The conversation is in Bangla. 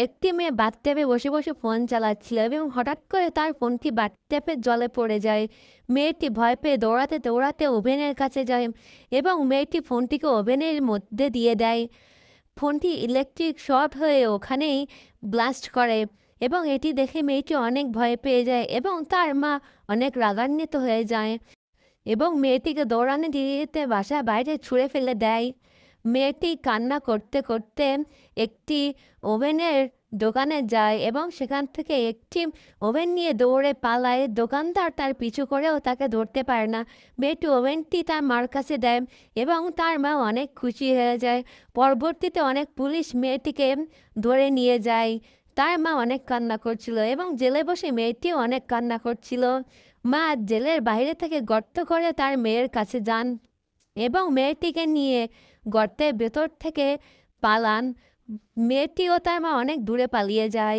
একটি মেয়ে বাথটবে বসে বসে ফোন চালাচ্ছিল এবং হঠাৎ করে তার ফোনটি বাথটবের জলে পড়ে যায়। মেয়েটি ভয় পেয়ে দৌড়াতে দৌড়াতে ওভেনের কাছে যায় এবং মেয়েটি ফোনটিকে ওভেনের মধ্যে দিয়ে দেয়। ফোনটি ইলেকট্রিক শর্ট হয়ে ওখানেই ব্লাস্ট করে এবং এটি দেখে মেয়েটি অনেক ভয় পেয়ে যায় এবং তার মা অনেক রাগান্বিত হয়ে যায় এবং মেয়েটিকে দৌড়ানো দিতে বাসার বাইরে ছুঁড়ে ফেলে দেয়। মেয়েটি কান্না করতে করতে একটি ওভেনের দোকানে যায় এবং সেখান থেকে একটি ওভেন নিয়ে দৌড়ে পালায়। দোকানদার তার পিছু করেও তাকে ধরতে পারে না। মেয়েটি ওভেনটি তার মার কাছে দেয় এবং তার মা অনেক খুশি হয়ে যায়। পরবর্তীতে অনেক পুলিশ মেয়েটিকে ধরে নিয়ে যায়। তার মা অনেক কান্না করছিল এবং জেলে বসে মেয়েটিও অনেক কান্না করছিল। মা জেলের বাইরে থেকে গর্ত করে তার মেয়ের কাছে যান এবং মেয়েটিকে নিয়ে গর্তের ভেতর থেকে পালান। মেয়েটি ও তার মা অনেক দূরে পালিয়ে যায়।